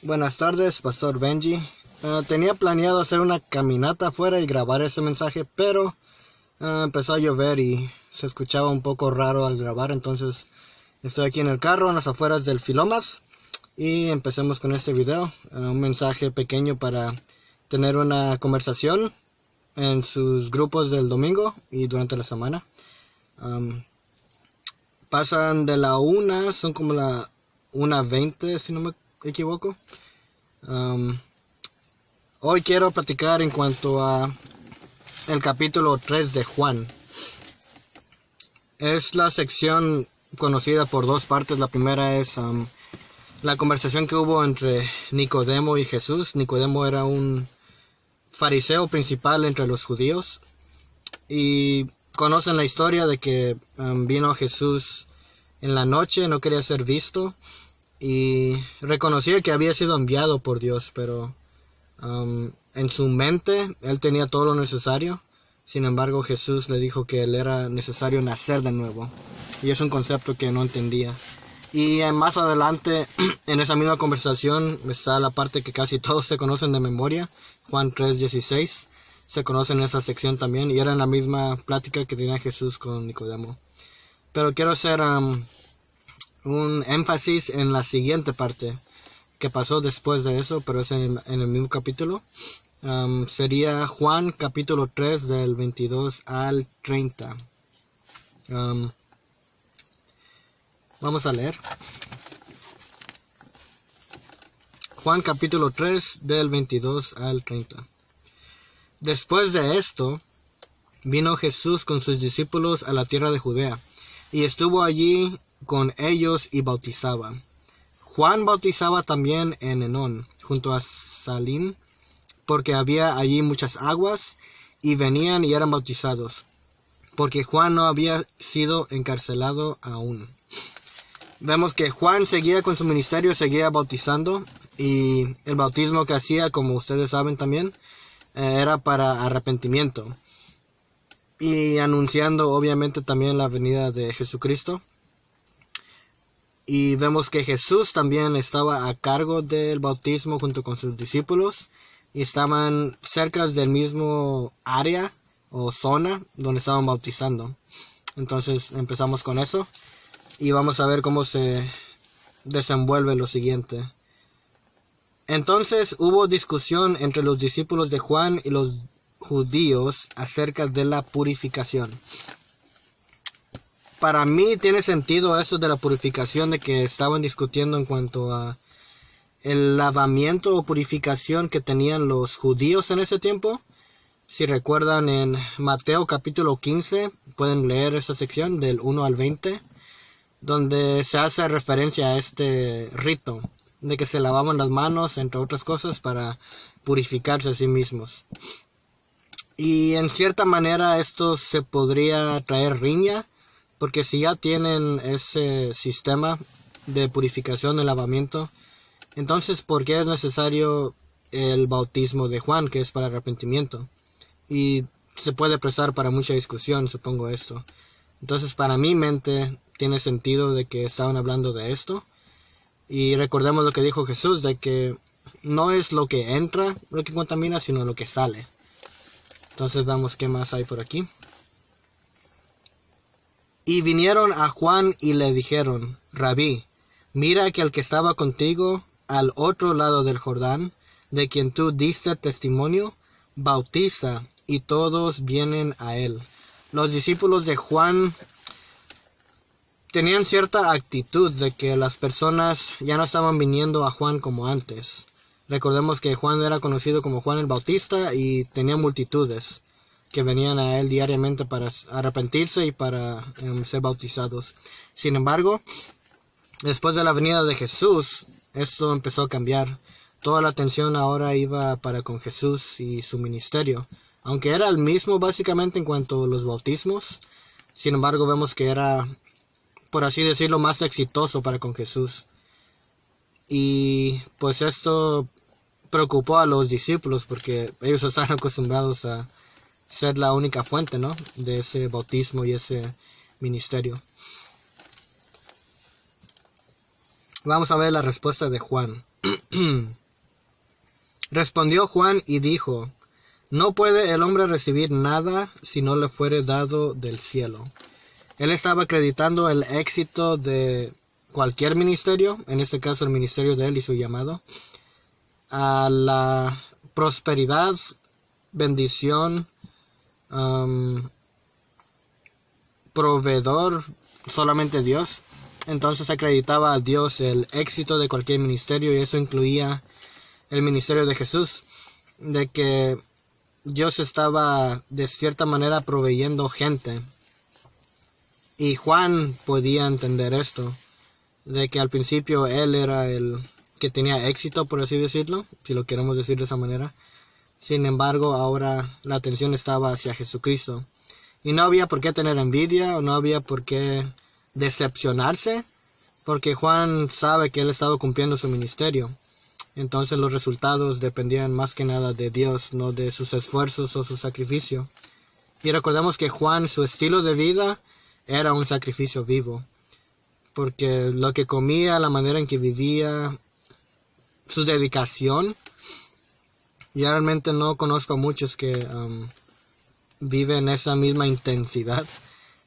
Buenas tardes, Pastor Benji. Tenía planeado hacer una caminata afuera y grabar ese mensaje, pero empezó a llover y se escuchaba un poco raro al grabar, entonces estoy aquí en el carro, en las afueras del Filomas, y empecemos con este video. Un mensaje pequeño para tener una conversación en sus grupos del domingo y durante la semana. Pasan de la 1, son como la 1:20 si no me equivoco. Hoy quiero platicar en cuanto a el capítulo 3 de Juan. Es la sección conocida por dos partes. La primera es la conversación que hubo entre Nicodemo y Jesús. Nicodemo era un fariseo principal entre los judíos y conocen la historia de que vino Jesús en la noche, no quería ser visto y reconocía que había sido enviado por Dios, pero en su mente él tenía todo lo necesario. Sin embargo, Jesús le dijo que él era necesario nacer de nuevo, y es un concepto que no entendía. Y más adelante en esa misma conversación está la parte que casi todos se conocen de memoria, Juan 3:16. Se conoce en esa sección también, y era en la misma plática que tenía Jesús con Nicodemo. Pero quiero hacer un énfasis en la siguiente parte que pasó después de eso, pero es en el mismo capítulo. Sería Juan capítulo 3 del 22 al 30. Vamos a leer. Juan capítulo 3 del 22 al 30. Después de esto, vino Jesús con sus discípulos a la tierra de Judea, y estuvo allí con ellos y bautizaba. Juan bautizaba también en Enón, junto a Salim, porque había allí muchas aguas, y venían y eran bautizados, porque Juan no había sido encarcelado aún. Vemos que Juan seguía con su ministerio, seguía bautizando, y el bautismo que hacía, como ustedes saben también, era para arrepentimiento, y anunciando obviamente también la venida de Jesucristo. Y vemos que Jesús también estaba a cargo del bautismo junto con sus discípulos, y estaban cerca del mismo área o zona donde estaban bautizando. Entonces empezamos con eso y vamos a ver cómo se desenvuelve lo siguiente. Entonces hubo discusión entre los discípulos de Juan y los judíos acerca de la purificación. Para mí tiene sentido eso de la purificación, de que estaban discutiendo en cuanto a el lavamiento o purificación que tenían los judíos en ese tiempo. Si recuerdan, en Mateo capítulo 15, pueden leer esa sección del 1 al 20, donde se hace referencia a este rito de que se lavaban las manos, entre otras cosas, para purificarse a sí mismos. Y en cierta manera esto se podría traer riña, porque si ya tienen ese sistema de purificación, de lavamiento, entonces ¿por qué es necesario el bautismo de Juan, que es para arrepentimiento? Y se puede prestar para mucha discusión, supongo, esto. Entonces, para mi mente tiene sentido de que estaban hablando de esto. Y recordemos lo que dijo Jesús, de que no es lo que entra lo que contamina, sino lo que sale. Entonces vamos, ¿qué más hay por aquí? Y vinieron a Juan y le dijeron: Rabí, mira que el que estaba contigo al otro lado del Jordán, de quien tú diste testimonio, bautiza, y todos vienen a él. Los discípulos de Juan tenían cierta actitud de que las personas ya no estaban viniendo a Juan como antes. Recordemos que Juan era conocido como Juan el Bautista y tenía multitudes que venían a él diariamente para arrepentirse y para ser bautizados. Sin embargo, después de la venida de Jesús, esto empezó a cambiar. Toda la atención ahora iba para con Jesús y su ministerio. Aunque era el mismo básicamente en cuanto a los bautismos, sin embargo vemos que era, por así decirlo, más exitoso para con Jesús. Y pues esto preocupó a los discípulos, porque ellos estaban acostumbrados a ser la única fuente, ¿no?, de ese bautismo y ese ministerio. Vamos a ver la respuesta de Juan. Respondió Juan y dijo: No puede el hombre recibir nada si no le fuere dado del cielo. Él estaba acreditando el éxito de cualquier ministerio, en este caso el ministerio de él y su llamado, a la prosperidad, bendición, proveedor, solamente Dios. Entonces acreditaba a Dios el éxito de cualquier ministerio, y eso incluía el ministerio de Jesús, de que Dios estaba de cierta manera proveyendo gente. Y Juan podía entender esto, de que al principio él era el que tenía éxito, por así decirlo, si lo queremos decir de esa manera. Sin embargo, ahora la atención estaba hacia Jesucristo. Y no había por qué tener envidia, o no había por qué decepcionarse, porque Juan sabe que él estaba cumpliendo su ministerio. Entonces los resultados dependían más que nada de Dios, no de sus esfuerzos o su sacrificio. Y recordemos que Juan, su estilo de vida era un sacrificio vivo, porque lo que comía, la manera en que vivía, su dedicación. Yo realmente no conozco a muchos que viven esa misma intensidad.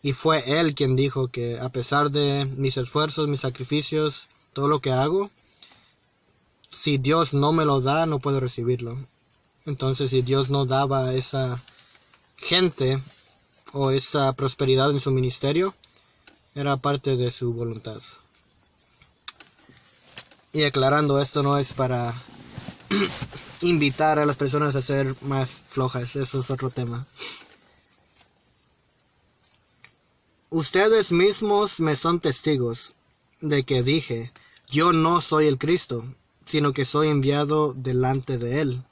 Y fue él quien dijo que a pesar de mis esfuerzos, mis sacrificios, todo lo que hago, si Dios no me lo da, no puedo recibirlo. Entonces, si Dios no daba esa gente o esa prosperidad en su ministerio, era parte de su voluntad. Y aclarando, esto no es para invitar a las personas a ser más flojas, eso es otro tema. Ustedes mismos me son testigos de que dije: yo no soy el Cristo, sino que soy enviado delante de él.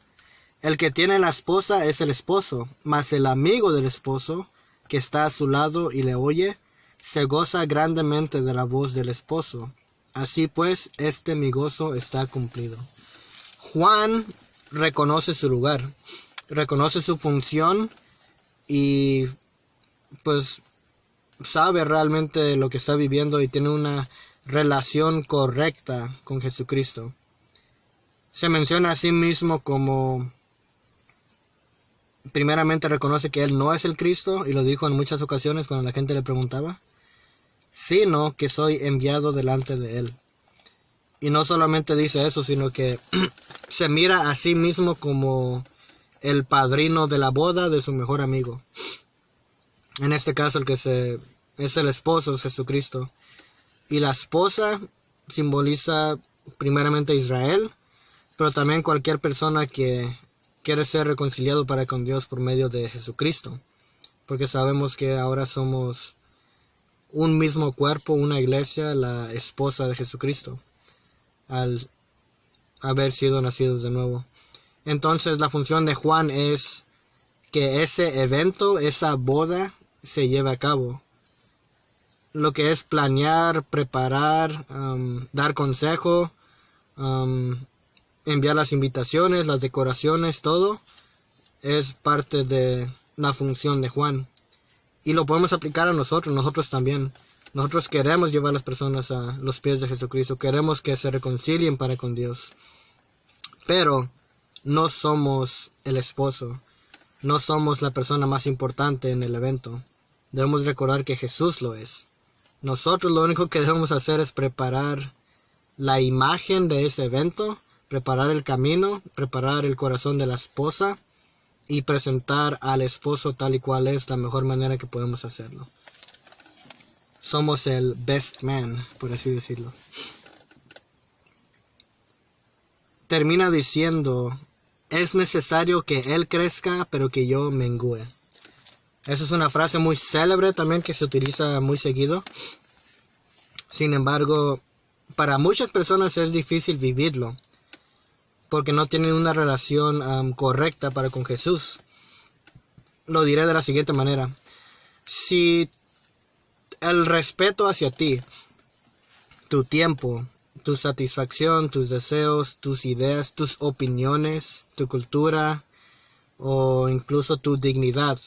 El que tiene la esposa es el esposo, mas el amigo del esposo, que está a su lado y le oye, se goza grandemente de la voz del esposo. Así pues, mi gozo está cumplido. Juan reconoce su lugar, reconoce su función y pues sabe realmente lo que está viviendo y tiene una relación correcta con Jesucristo. Se menciona a sí mismo como, primeramente reconoce que él no es el Cristo, y lo dijo en muchas ocasiones cuando la gente le preguntaba, sino que soy enviado delante de él. Y no solamente dice eso, sino que se mira a sí mismo como el padrino de la boda de su mejor amigo. En este caso es el esposo, es Jesucristo. Y la esposa simboliza primeramente a Israel, pero también cualquier persona que quiere ser reconciliado para con Dios por medio de Jesucristo. Porque sabemos que ahora somos un mismo cuerpo, una iglesia, la esposa de Jesucristo, al haber sido nacidos de nuevo. Entonces la función de Juan es que ese evento, esa boda, se lleve a cabo. Lo que es planear, preparar, dar consejo, enviar las invitaciones, las decoraciones, todo es parte de la función de Juan. Y lo podemos aplicar a nosotros también. Nosotros queremos llevar a las personas a los pies de Jesucristo, queremos que se reconcilien para con Dios. Pero no somos el esposo, no somos la persona más importante en el evento. Debemos recordar que Jesús lo es. Nosotros lo único que debemos hacer es preparar la imagen de ese evento, preparar el camino, preparar el corazón de la esposa y presentar al esposo tal y cual es la mejor manera que podemos hacerlo. Somos el best man, por así decirlo. Termina diciendo: es necesario que él crezca, pero que yo mengüe. Esa es una frase muy célebre también que se utiliza muy seguido. Sin embargo, para muchas personas es difícil vivirlo, porque no tienen una relación correcta para con Jesús. Lo diré de la siguiente manera: si el respeto hacia ti, tu tiempo, tu satisfacción, tus deseos, tus ideas, tus opiniones, tu cultura o incluso tu dignidad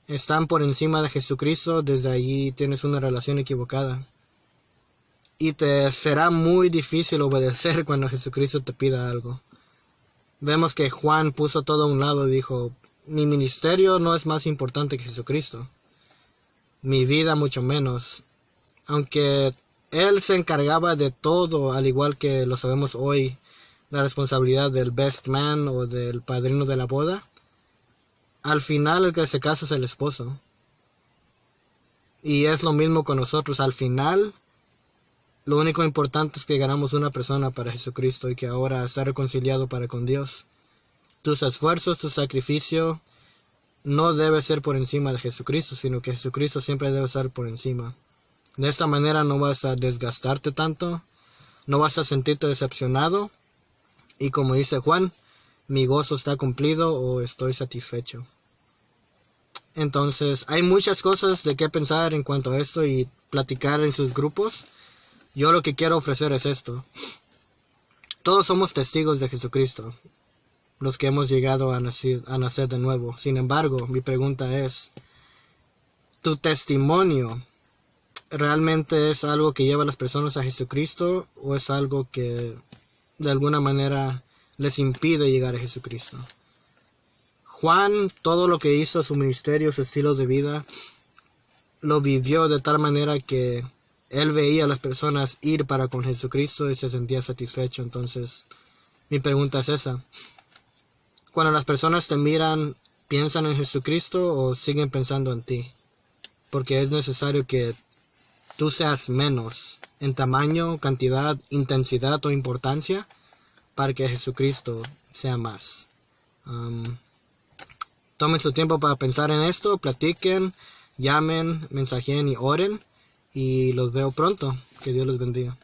están por encima de Jesucristo, desde allí tienes una relación equivocada. y te será muy difícil obedecer cuando Jesucristo te pida algo. Vemos que Juan puso todo a un lado y dijo, mi ministerio no es más importante que Jesucristo. Mi vida mucho menos. Aunque él se encargaba de todo, al igual que lo sabemos hoy, la responsabilidad del best man o del padrino de la boda, al final el que se casa es el esposo. Y es lo mismo con nosotros. Al final, lo único importante es que ganamos una persona para Jesucristo y que ahora está reconciliado para con Dios. Tus esfuerzos, tu sacrificio no debe ser por encima de Jesucristo, sino que Jesucristo siempre debe estar por encima. De esta manera no vas a desgastarte tanto, no vas a sentirte decepcionado, y como dice Juan, mi gozo está cumplido o estoy satisfecho. Entonces, hay muchas cosas de qué pensar en cuanto a esto y platicar en sus grupos. Yo lo que quiero ofrecer es esto. Todos somos testigos de Jesucristo, los que hemos llegado a nacer de nuevo. Sin embargo, mi pregunta es, ¿tu testimonio realmente es algo que lleva a las personas a Jesucristo o es algo que de alguna manera les impide llegar a Jesucristo? Juan, todo lo que hizo, su ministerio, su estilo de vida, lo vivió de tal manera que él veía a las personas ir para con Jesucristo y se sentía satisfecho. Entonces, mi pregunta es esa. Cuando las personas te miran, ¿piensan en Jesucristo o siguen pensando en ti? Porque es necesario que tú seas menos en tamaño, cantidad, intensidad o importancia para que Jesucristo sea más. Tomen su tiempo para pensar en esto, platiquen, llamen, mensajen y oren. Y los veo pronto. Que Dios les bendiga.